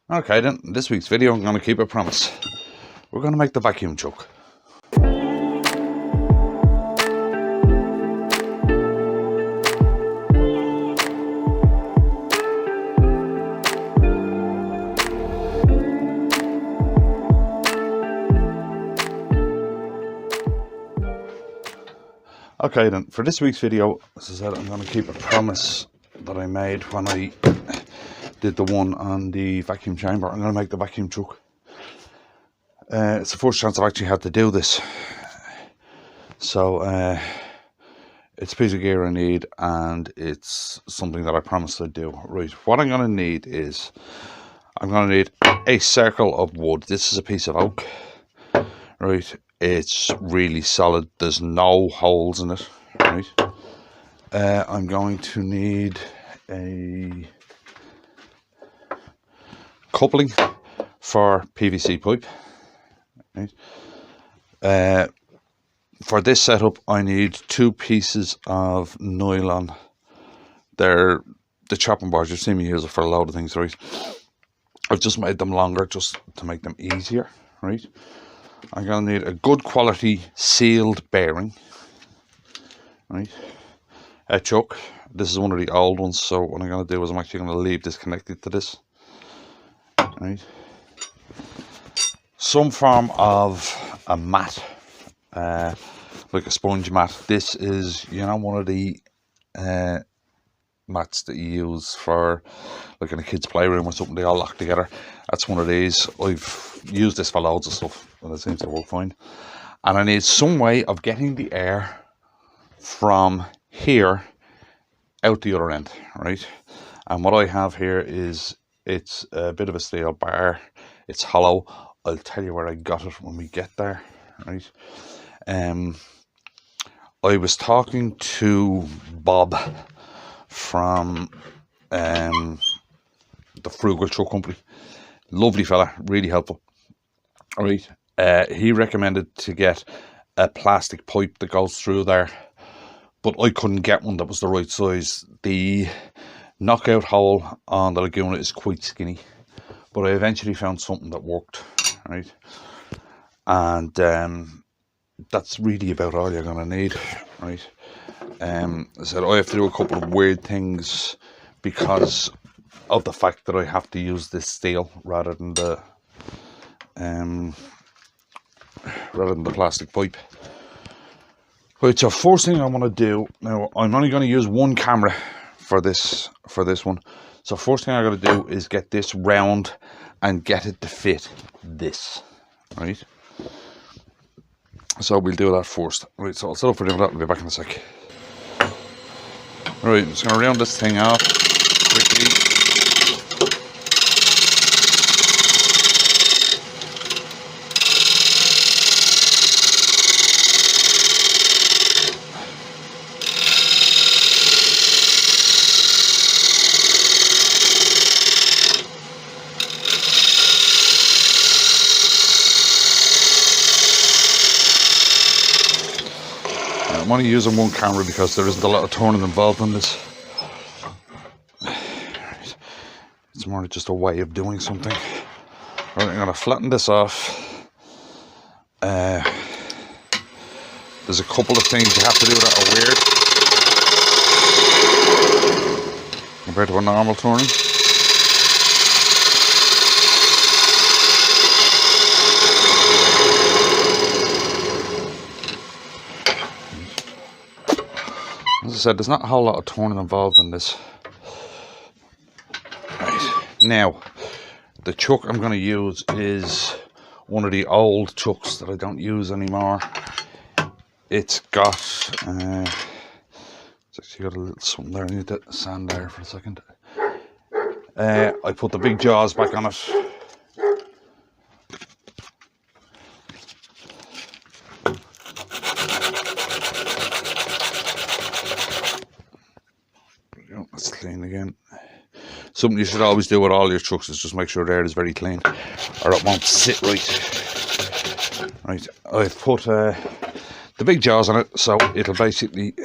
Okay then, in this week's video I'm going to keep a promise. We're going to make the vacuum chuck. Okay then, for this week's video, as I said, I'm going to keep a promise that I made when I did the one on the vacuum chamber. I'm going to make the vacuum truck. It's the first chance I've actually had to do this. So, it's a piece of gear I need, and it's something that I promised I'd do. Right, what I'm going to need is, I'm going to need a circle of wood. This is a piece of oak. Right, it's really solid. There's no holes in it. Right, I'm going to need a coupling for PVC pipe. Right. For this setup, I need 2 pieces of nylon. They're the chopping boards. You've seen me use it for a load of things, right? I've just made them longer just to make them easier, right? I'm going to need a good quality sealed bearing, right? A chuck. This is one of the old ones, so what I'm going to do is I'm actually going to leave this connected to this, right? Some form of a mat, like a sponge mat. This is, you know, one of the mats that you use for like in a kid's playroom or something. They all lock together. That's one of these. I've used this for loads of stuff and it seems to work fine. And I need some way of getting the air from here out the other end, right? And what I have here is, it's a bit of a steel bar. It's hollow. I'll tell you where I got it when we get there, right? I was talking to Bob from the Frugal Truck Company. Lovely fella, really helpful. All right, he recommended to get a plastic pipe that goes through there, but I couldn't get one that was the right size. The knockout hole on the Laguna is quite skinny, but I eventually found something that worked, right? And that's really about all you're gonna need, right? I said I have to do a couple of weird things because of the fact that I have to use this steel rather than the plastic pipe. Right, so first thing I want to do now, I'm only going to use one camera for this one. So first thing I got to do is get this round and get it to fit this, right? So we'll do that first. Right, so I'll set up for doing that. I'll be back in a sec. Right, I'm just going to round this thing off quickly. I'm only using one camera because there isn't a lot of turning involved in this. It's more just a way of doing something. Right, I'm going to flatten this off. There's a couple of things you have to do that are weird compared to a normal turning. As I said, there's not a whole lot of turning involved in this. Right, now, the chuck I'm going to use is one of the old chucks that I don't use anymore. It's got, it's actually got a little something there. I need to sand there for a second. I put the big jaws back on it. That's clean again. Something you should always do with all your trucks is just make sure the air is very clean, or it won't sit right. Right, I've put the big jaws on it, so it'll basically,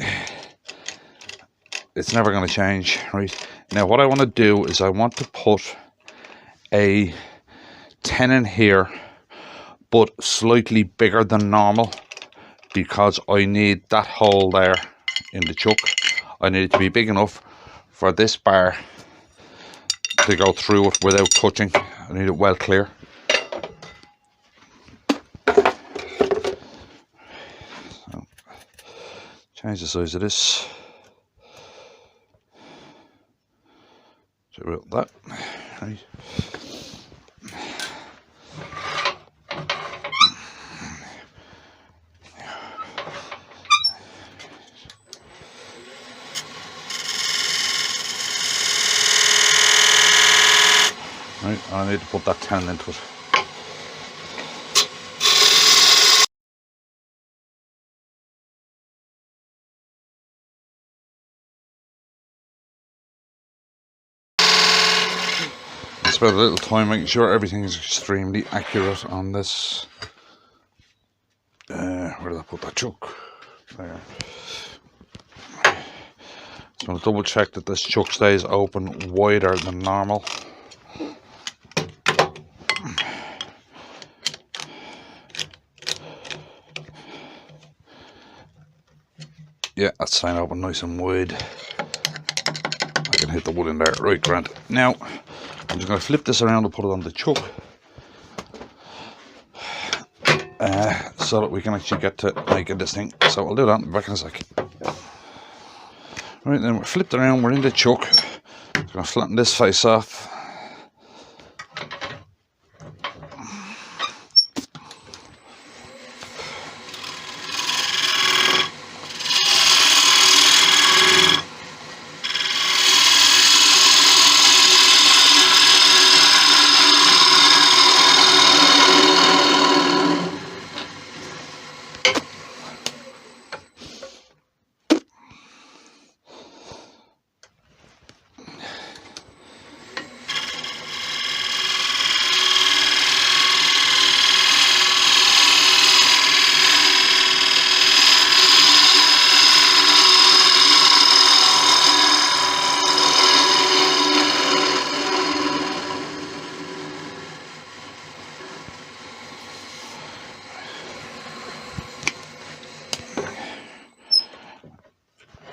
it's never going to change. Right, now what I want to do is I want to put a tenon here, but slightly bigger than normal, because I need that hole there in the chuck. I need it to be big enough for this bar to go through it without touching. I need it well clear. So, change the size of this. So about that. Right. Right, I need to put that tenon into it. Spend a little time making sure everything is extremely accurate on this. Where did I put that chuck? There. Just want to double check that this chuck stays open wider than normal. Yeah, that's staying open nice and wide. I can hit the wood in there. Right, grand. Now, I'm just going to flip this around and put it on the chuck. So that we can actually get to making this thing. So I'll do that back in a sec. Right, then we're flipped around, we're in the chuck. I'm going to flatten this face off.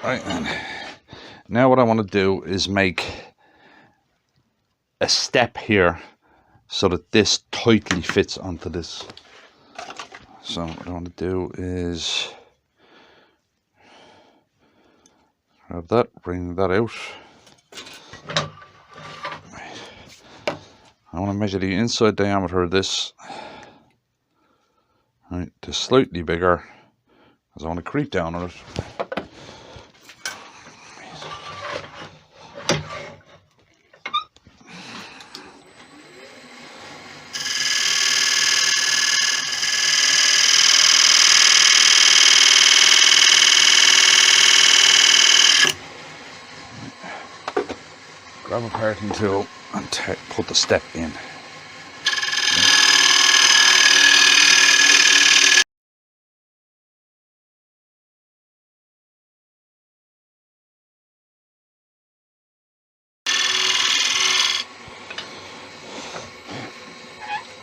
Right then, now what I want to do is make a step here so that this tightly fits onto this. So what I want to do is grab that, bring that out. I want to measure the inside diameter of this, right, to slightly bigger, because I want to creep down on it. Grab a parting tool and put the step in.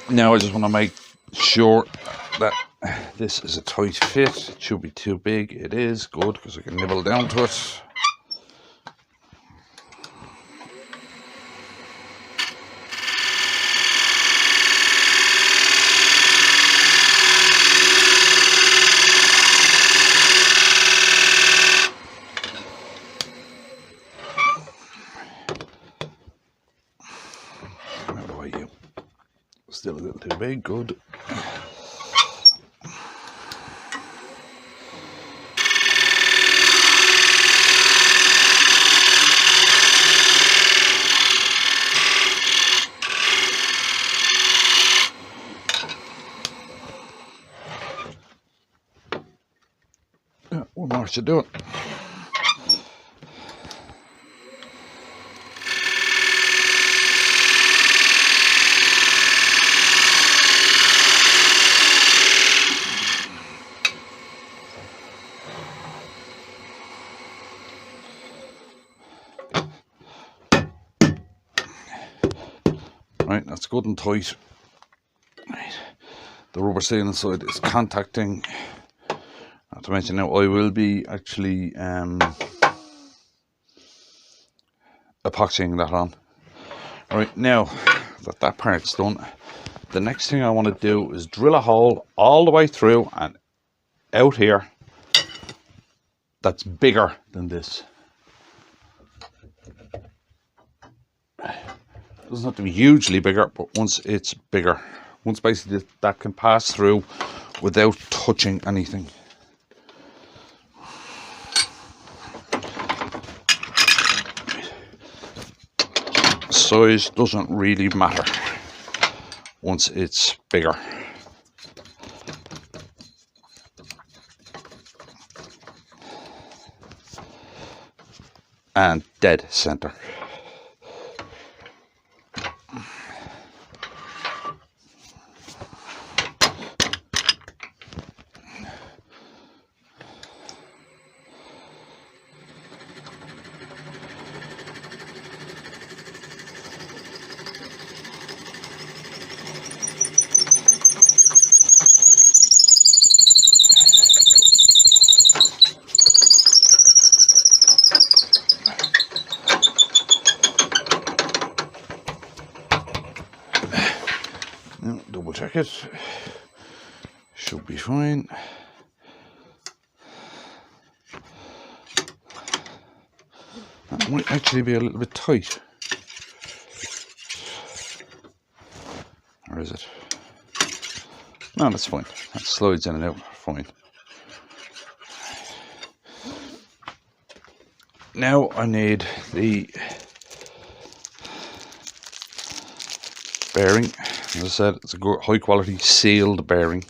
Now I just want to make sure that this is a tight fit. It should be too big. It is good because I can nibble down to it. Still a little too big, good. Yeah, one more should do it. Right, it's good and tight. Right. The rubber seal inside is contacting. Not to mention now, I will be actually epoxying that on. Right, now that that part's done, the next thing I want to do is drill a hole all the way through and out here that's bigger than this. It doesn't have to be hugely bigger, but once it's bigger, once basically that can pass through without touching anything. Size doesn't really matter once it's bigger. And dead center. Double check it. Should be fine. That might actually be a little bit tight. Or is it? No, that's fine. That slides in and out fine. Now I need the bearing. As I said, it's a good, high quality sealed bearing.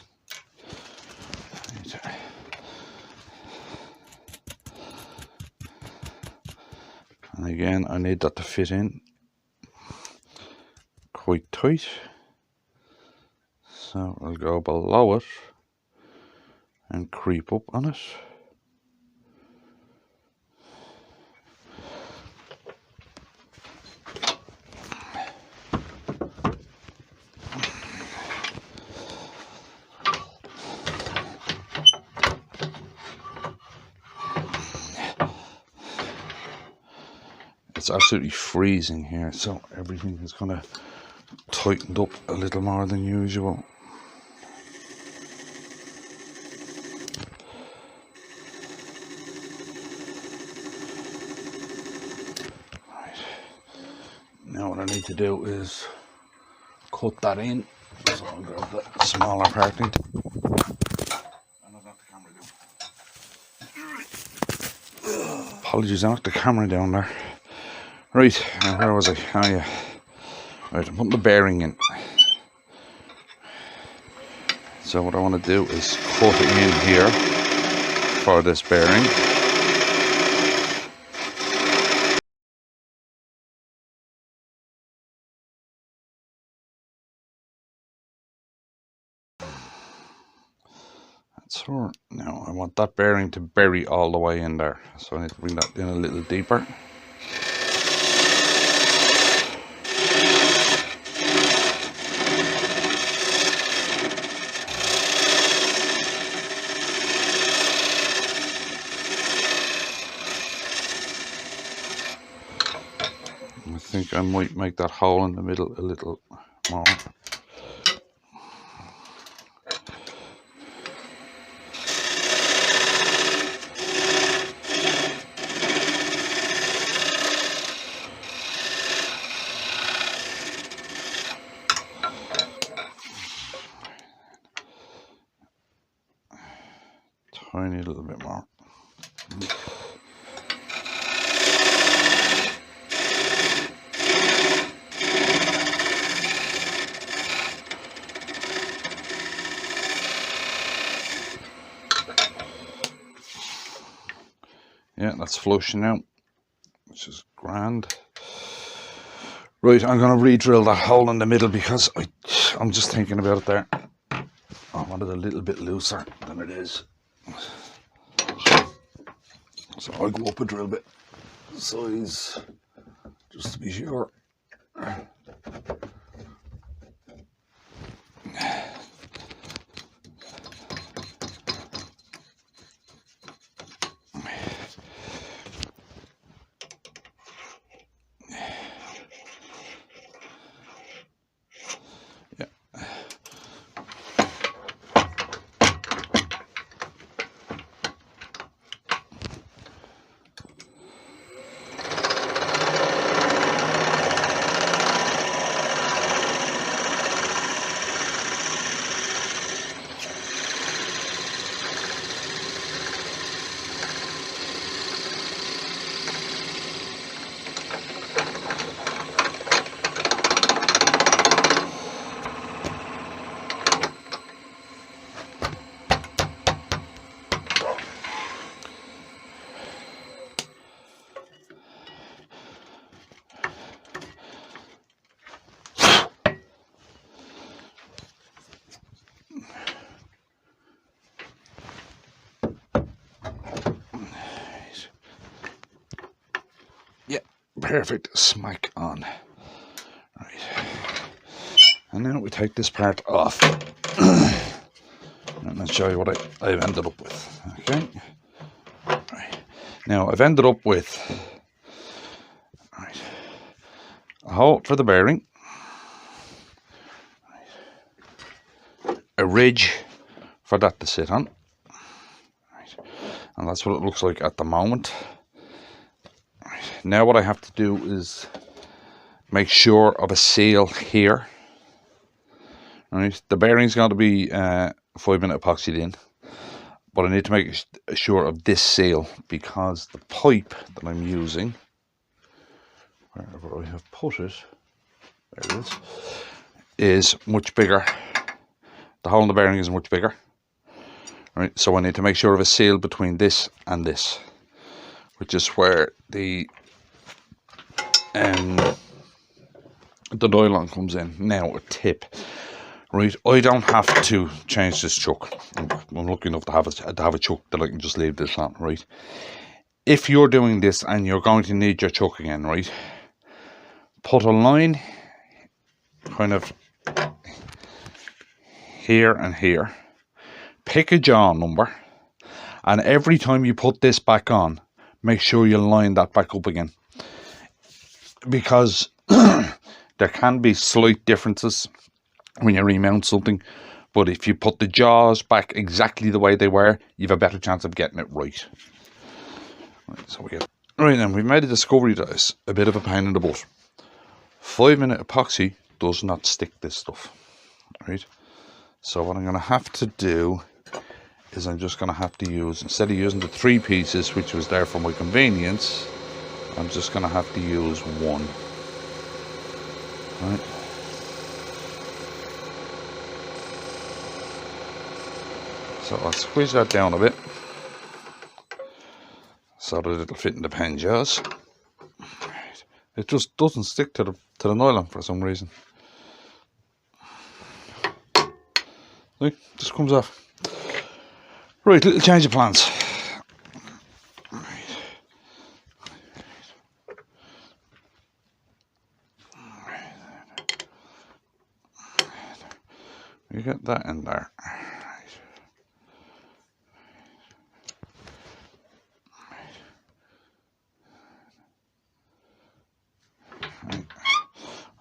And again, I need that to fit in quite tight. So I'll go below it and creep up on it. It's absolutely freezing here, so everything is kind of tightened up a little more than usual. Right. Now what I need to do is cut that in. So I'll grab the smaller parting. Apologies, I knocked the camera down there. Right, where was I? Oh yeah. Right, I'm putting the bearing in. So what I want to do is cut it in here for this bearing. That's her. Now I want that bearing to bury all the way in there. So I need to bring that in a little deeper. I think I might make that hole in the middle a little more. Tiny little bit more. Yeah, that's flushing out, which is grand. Right, I'm going to re-drill that hole in the middle because I'm just thinking about it there. I want it a little bit looser than it is. So I'll go up a drill bit size just to be sure. perfect smack on. Right. And now we take this part off. And I'll show you what I've ended up with. Okay. Right. Now I've ended up with a hole for the bearing, a ridge for that to sit on, and that's what it looks like at the moment. Now what I have to do is make sure of a seal here. Right, the bearing's going to be 5-minute epoxied in, but I need to make sure of this seal because the pipe that I'm using, wherever I have put it, there it is much bigger. The hole in the bearing is much bigger. Right, so I need to make sure of a seal between this and this, which is where the nylon comes in. Now a tip. Right, I don't have to change this chuck. I'm lucky enough to have a chuck that I can just leave this on, right? If you're doing this and you're going to need your chuck again, right, put a line kind of here and here. Pick a jaw number, and every time you put this back on, make sure you line that back up again. Because there can be slight differences when you remount something, but if you put the jaws back exactly the way they were, you have a better chance of getting it right. Right, so we get right then. We've made a discovery that is a bit of a pain in the butt. 5-minute epoxy does not stick this stuff, right? So what I'm going to have to do is I'm just going to have to use, instead of using the 3 pieces, which was there for my convenience, I'm just going to have to use 1. Right. So I'll squeeze that down a bit so that it'll fit in the pen jaws. It just doesn't stick to the nylon for some reason. See, just comes off. Right, little change of plans. You get that in there.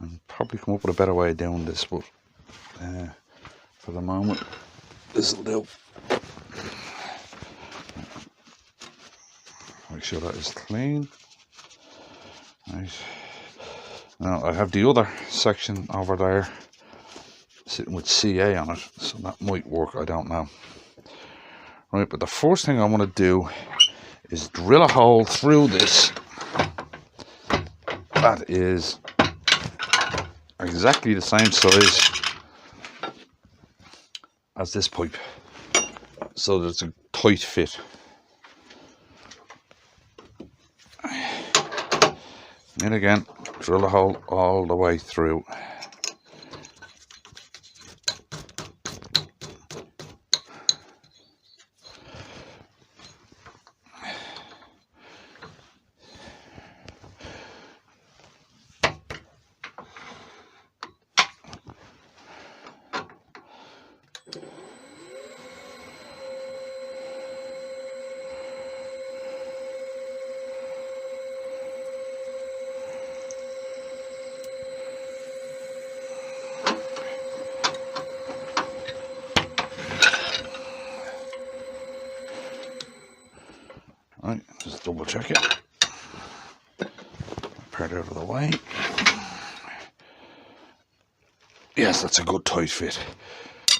I'll probably come up with a better way of doing this, but for the moment, this will do. Make sure that is clean. Right. Now I have the other section over there sitting with CA on it, so that might work, I don't know. Right, but the first thing I want to do is drill a hole through this that is exactly the same size as this pipe, so that it's a tight fit. And again, drill a hole all the way through. Right, just double check it. Part out of the way. Yes, that's a good tight fit,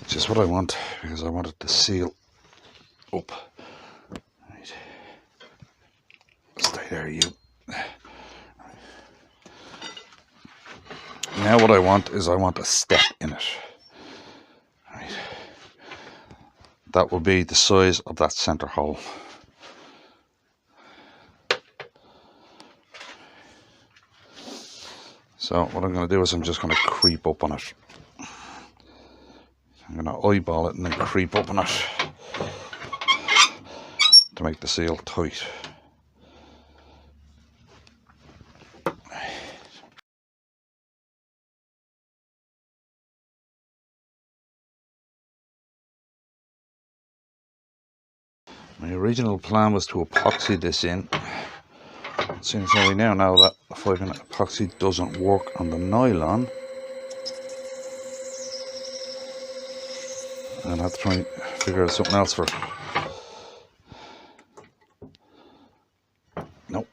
which is what I want, because I want it to seal up. Right. Stay there, you. Now what I want is I want a step in it. Right. That will be the size of that center hole. So what I'm going to do is I'm just going to creep up on it. I'm going to eyeball it and then creep up on it to make the seal tight. My original plan was to epoxy this in. Since we now know that the 5-minute epoxy doesn't work on the nylon, and I have to try and figure out something else for it. Nope.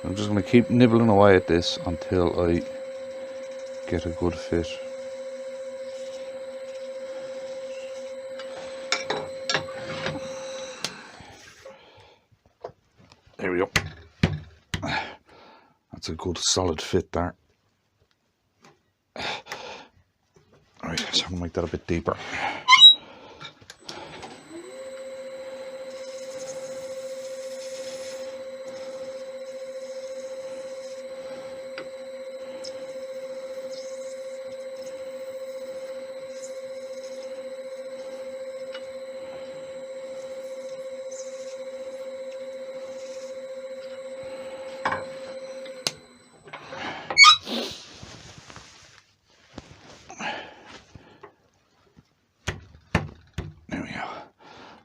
I'm just going to keep nibbling away at this until I get a good fit. There we go. That's a good solid fit there. Alright, so I'm going to make that a bit deeper.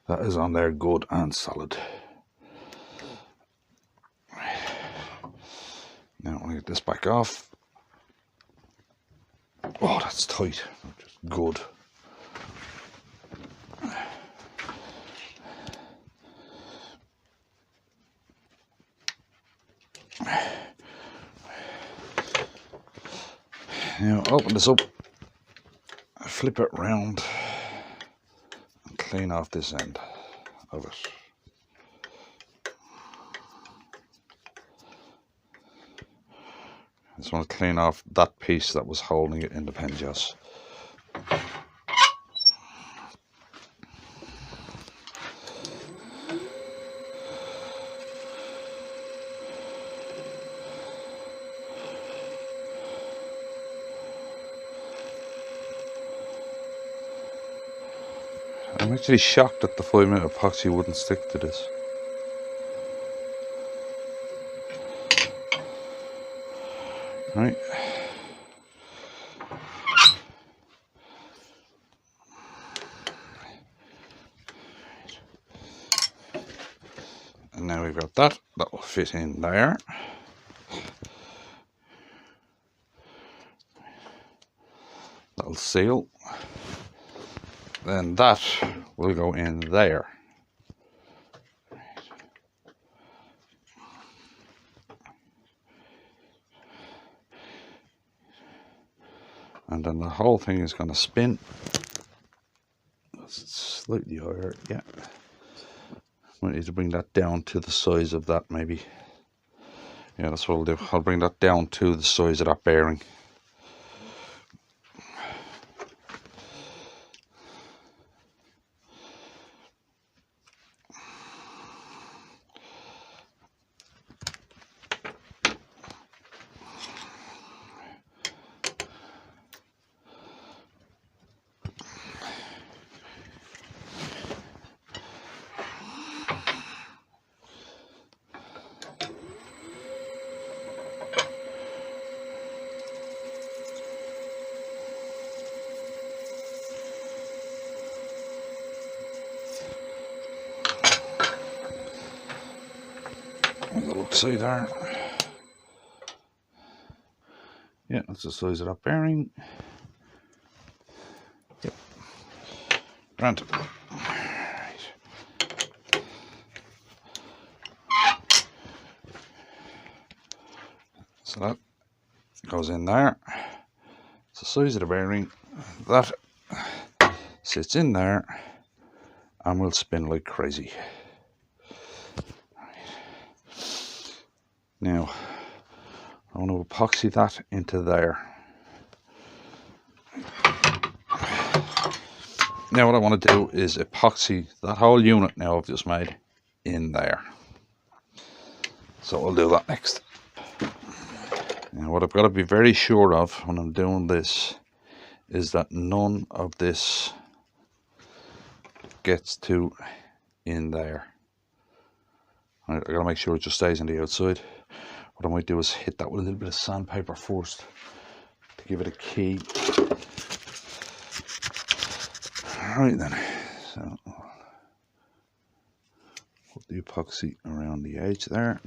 That is on there good and solid. Now I'm going to get this back off. Oh, that's tight. Just good. Now open this up, flip it round, and clean off this end of it. I just want to clean off that piece that was holding it in the pen joss. I'm actually shocked that the 5-minute epoxy wouldn't stick to this. Right. And now we've got that. That will fit in there. That'll seal. Then that will go in there. And then the whole thing is going to spin. It's slightly higher, yeah. Might need to bring that down to the size of that, maybe. Yeah, that's what I'll do. I'll bring that down to the size of that bearing. See there. Yeah, that's the size of that bearing. Yep. Grand. Right. So that goes in there. It's the size of the bearing. That sits in there and will spin like crazy. Now, I want to epoxy that into there. Now what I want to do is epoxy that whole unit now I've just made in there. So I'll do that next. Now what I've got to be very sure of when I'm doing this is that none of this gets to in there. I got to make sure it just stays on the outside. What I might do is hit that with a little bit of sandpaper first to give it a key. Right then, so put the epoxy around the edge there.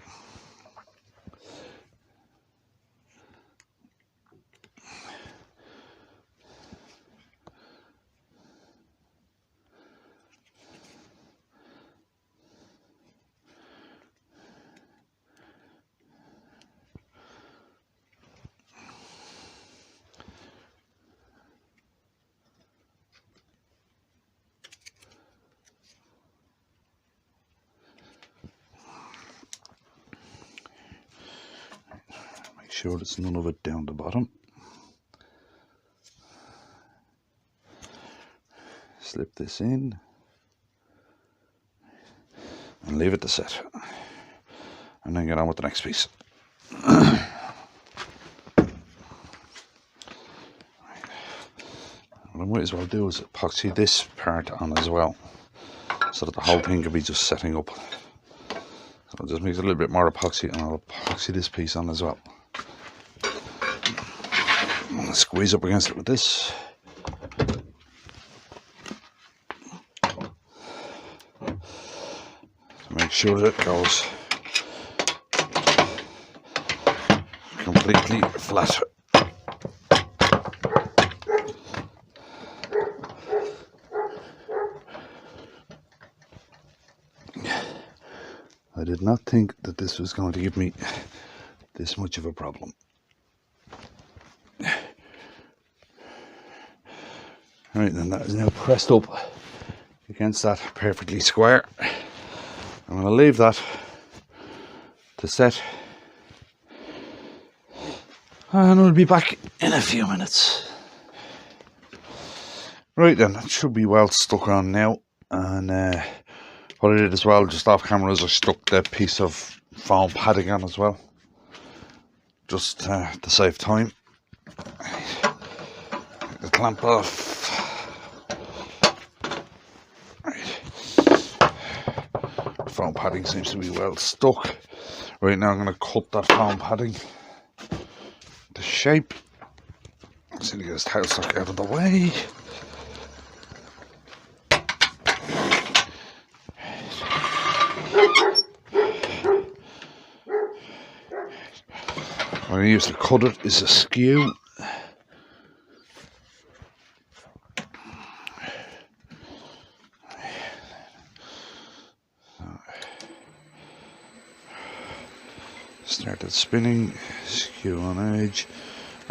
Make sure there's none of it down the bottom. Slip this in and leave it to set, and then get on with the next piece. What I might as well do is epoxy this part on as well, so that the whole thing can be just setting up. So I'll just mix a little bit more epoxy, and I'll epoxy this piece on as well. I'm going to squeeze up against it with this. Make sure that it goes completely flat. I did not think that this was going to give me this much of a problem. Right then, that is now pressed up against that perfectly square. I'm going to leave that to set, and I'll be back in a few minutes. Right then, that should be well stuck on now, and what I did as well, just off camera, is I stuck the piece of foam padding on as well, just to save time. Take the clamp off. Foam padding seems to be well stuck. Right now I'm going to cut that foam padding to shape. Let's see, get this tailstock out of the way. What I use to cut it is a skew. Started spinning, skew on edge,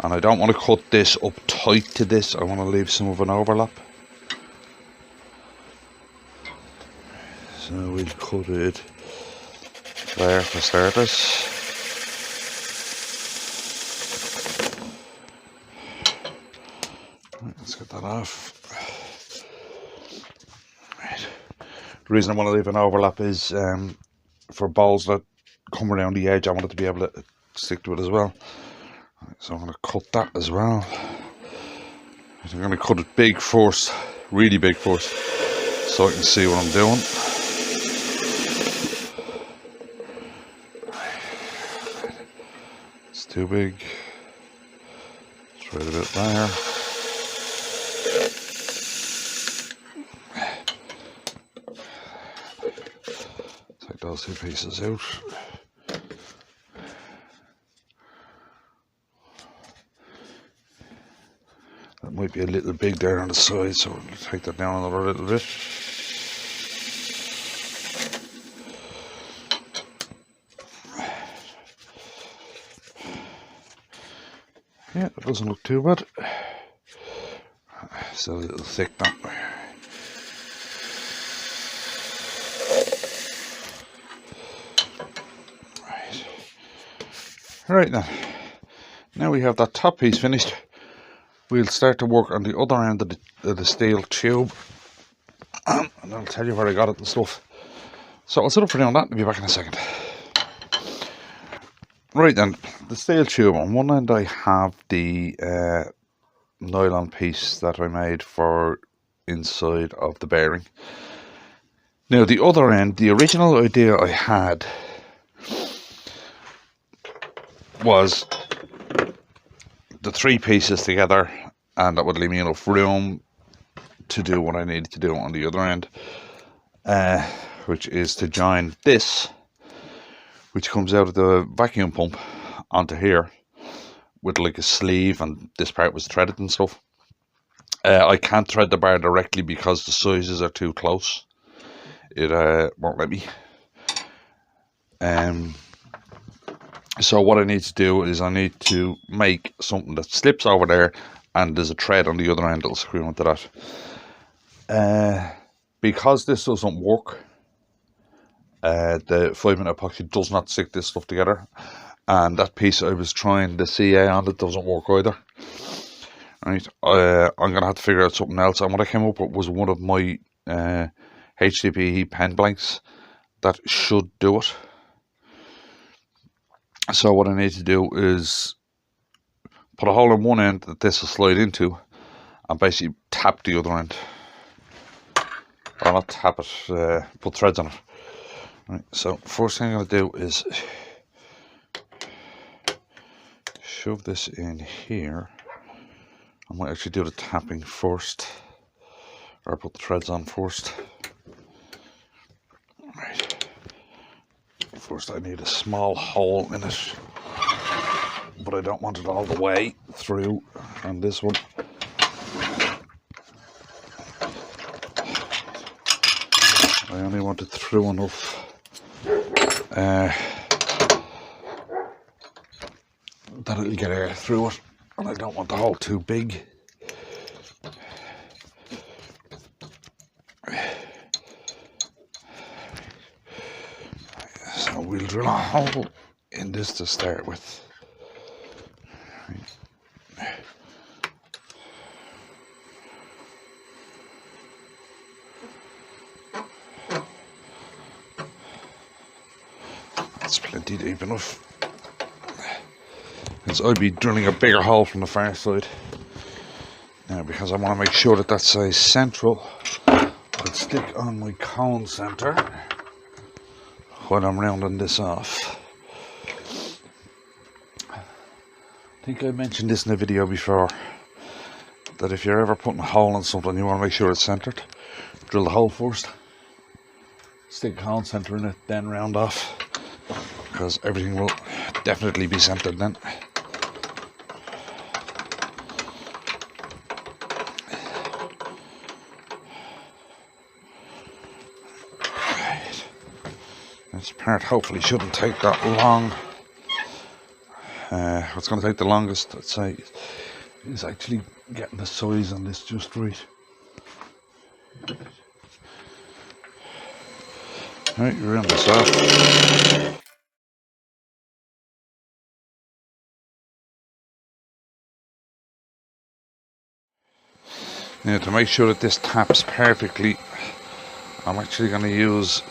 and I don't want to cut this up tight to this. I want to leave some of an overlap. So we'll cut it there for starters. Right, let's get that off. Right. The reason I want to leave an overlap is for balls that come around the edge, I want it to be able to stick to it as well. Right, so I'm going to cut that as well. I'm going to cut it big first, really big first, so I can see what I'm doing. It's too big. Let's write a bit there. Take those two pieces out. That might be a little big there on the side, so we'll take that down another little bit. Yeah, that doesn't look too bad. It's a little thick that way. Right then, now we have that top piece finished. We'll start to work on the other end of the steel tube, and I'll tell you where I got it and stuff. So I'll set up for doing that and be back in a second. Right then, the steel tube, on one end I have the nylon piece that I made for inside of the bearing. Now the other end, the original idea I had was the three pieces together, and that would leave me enough room to do what I needed to do on the other end, which is to join this, which comes out of the vacuum pump, onto here with like a sleeve, and this part was threaded and stuff. I can't thread the bar directly because the sizes are too close. It won't let me. So what I need to do is I need to make something that slips over there, and there's a thread on the other end that'll screw onto that. Because this doesn't work, the 5-minute epoxy does not stick this stuff together, and that piece I was trying the CA on, it doesn't work either. Right, I'm gonna have to figure out something else, and what I came up with was one of my HDPE pen blanks that should do it. So what I need to do is put a hole in one end that this will slide into, and basically tap the other end. Or not tap it, put threads on it. Right, so first thing I'm going to do is shove this in here. I might actually do the tapping first, or put the threads on first. Right. First I need a small hole in it, but I don't want it all the way through on this one. I only want it through enough that it'll get air through it, and I don't want the hole too big. So we'll drill a hole in this to start with. That's plenty deep enough. Because I'll be drilling a bigger hole from the far side. Now, because I want to make sure that that size central, I'll stick on my cone center while I'm rounding this off. I think I mentioned this in a video before, that if you're ever putting a hole in something, you want to make sure it's centered. Drill the hole first, stick a cone center in it, then round off, because everything will definitely be centered then. Right. This part hopefully shouldn't take that long. What's going to take the longest, I'd say, is actually getting the size on this just right. Right, you round this off. Now, to make sure that this taps perfectly, I'm actually going to use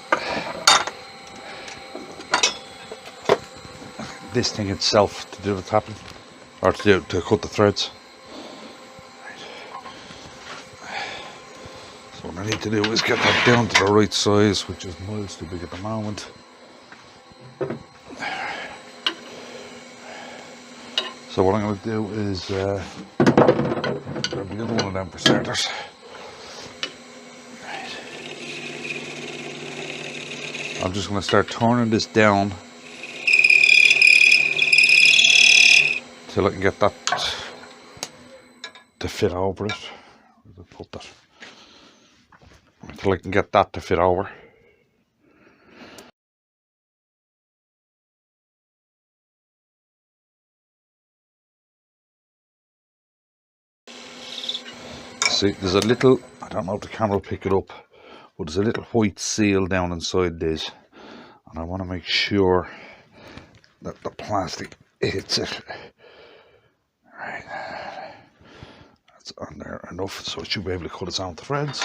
this thing itself to do the tapping, or to cut the threads. So what I need to do is get that down to the right size, which is miles too big at the moment. So what I'm going to do is grab the other one of them for starters. I'm just going to start turning this down till I can get that to fit over it. Where did I put that? Until I can get that to fit over. See, there's a little, I don't know if the camera will pick it up, but there's a little white seal down inside this, and I want to make sure that the plastic hits it. Right, that's on there enough, so it should be able to cut its own threads.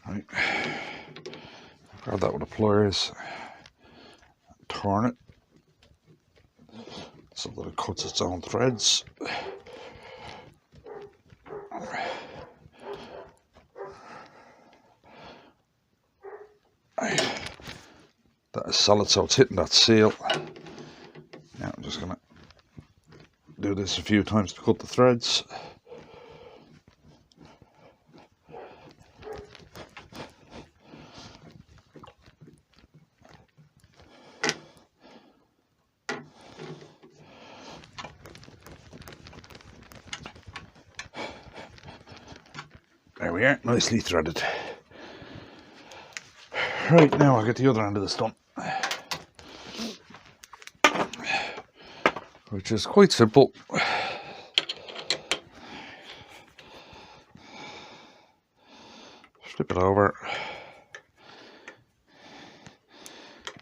Right, grab that with the pliers, turn it so that it cuts its own threads. That is solid, so it's hitting that seal. Now I'm just going to do this a few times to cut the threads. There we are, nicely threaded. Right, now I'll get the other end of this done, which is quite simple. Flip it over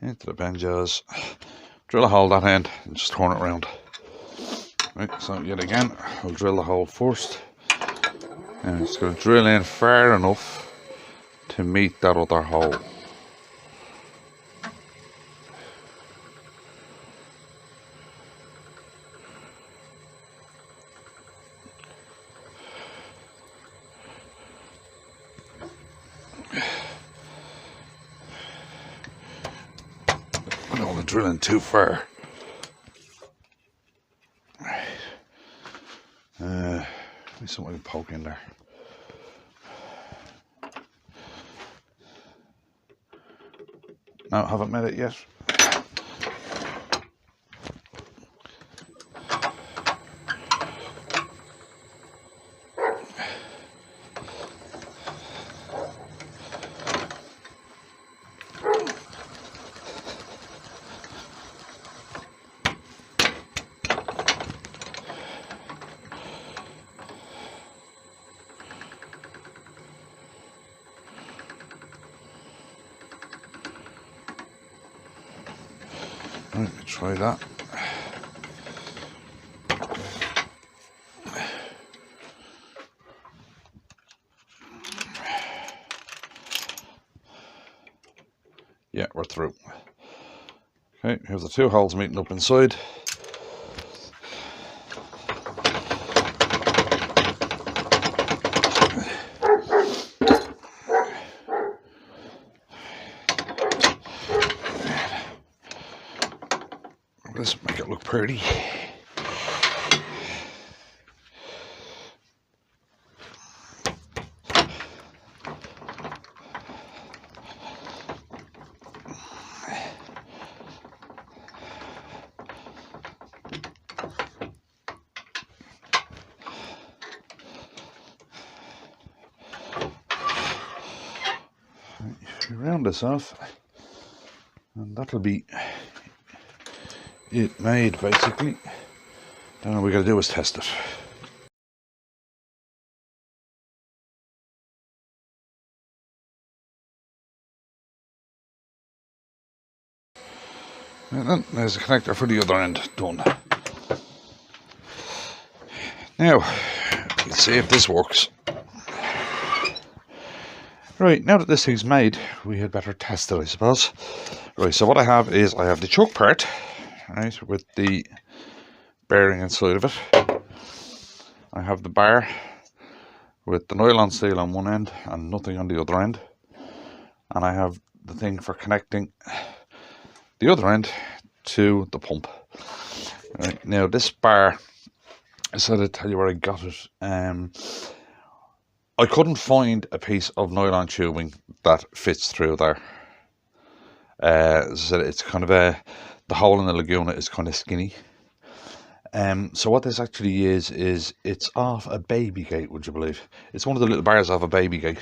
into the bend jaws, drill a hole that end and just turn it around. Right, so yet again I'll drill the hole first, and it's going to drill in far enough to meet that other hole. I don't want to drill in too far. Maybe something I can poke in there. No, haven't made it yet. Right, let's try that. Yeah, we're through. Okay, here's the two holes meeting up inside. This will make it look pretty. If you round this off, and that'll be it made basically. Then all we got to do is test it. And then there's a connector for the other end done. Now, let's see if this works. Right, now that this thing's made, we had better test it, I suppose. Right, so what I have is I have the chuck part, right, with the bearing inside of it. I have the bar with the nylon steel on one end and nothing on the other end. And I have the thing for connecting the other end to the pump. Right, now this bar, I said I'd tell you where I got it. I couldn't find a piece of nylon tubing that fits through there. As I said, it's kind of the hole in the Laguna is kind of skinny. So what this actually is it's off a baby gate, would you believe? It's one of the little bars off a baby gate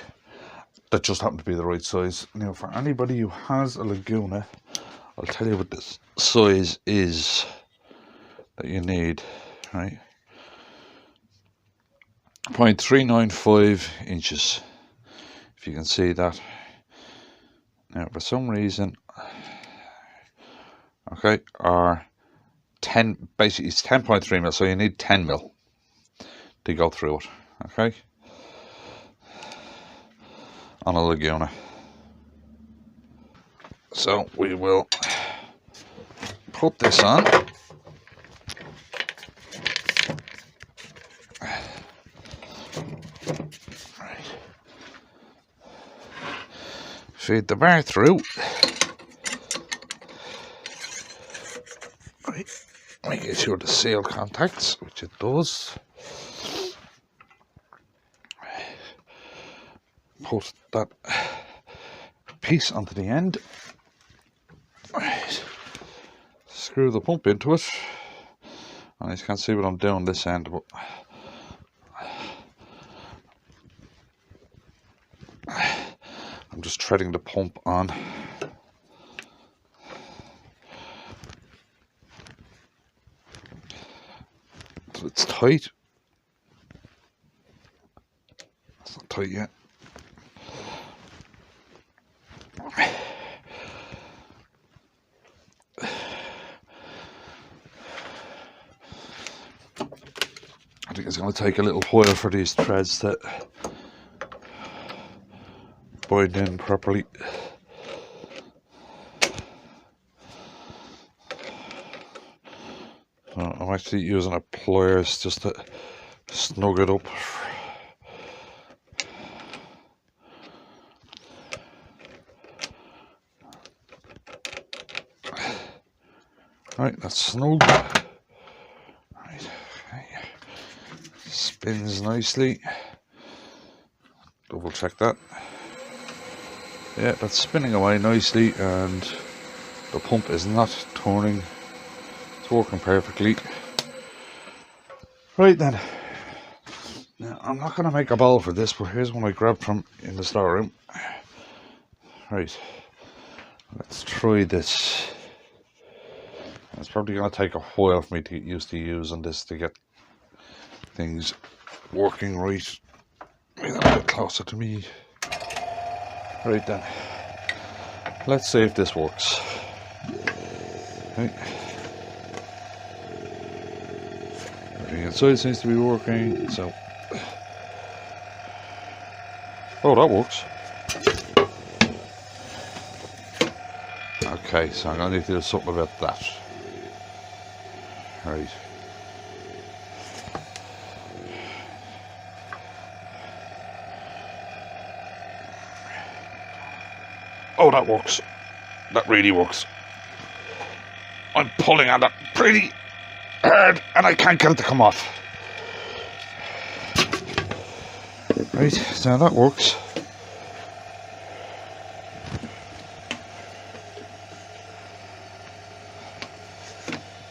that just happened to be the right size. Now, for anybody who has a Laguna, I'll tell you what this size is that you need, right? 0.395 inches, if you can see that. Now, for some reason, okay, or 10, basically it's 10.3 mil, so you need 10 mil to go through it, okay, on a Laguna. So we will put this on. Feed the bar through. Right. Making sure the seal contacts, which it does. Put that piece onto the end. Right. Screw the pump into it. And you can't see what I'm doing this end, but I'm just threading the pump on. So it's tight. It's not tight yet. I think it's going to take a little while for these threads to bind in properly. So I'm actually using a pliers just to snug it up. Right, that's snug. Right, okay. Spins nicely. Double check that. Yeah, that's spinning away nicely, and the pump is not turning. It's working perfectly. Right then. Now, I'm not going to make a bowl for this, but here's one I grabbed from in the storeroom. Right, let's try this. It's probably going to take a while for me to get used to using this to get things working right. Maybe a bit closer to me. Right then, let's see if this works. Right. Everything inside seems to be working, so... Oh, that works. Okay, so I'm going to need to do something about that. Right. Oh, that works. That really works. I'm pulling on that pretty hard and I can't get it to come off. Right, so that works.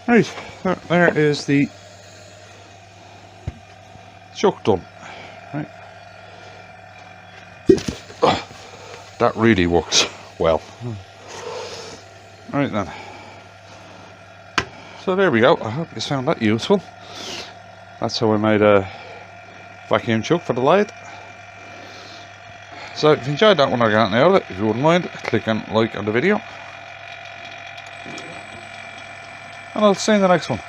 Right, there is the chuck done. Right. That really works well. Right then. So there we go. I hope you found that useful. That's how I made a vacuum chuck for the Lathe. So if you enjoyed that one or got out of it, if you wouldn't mind, click on like on the video. And I'll see you in the next one.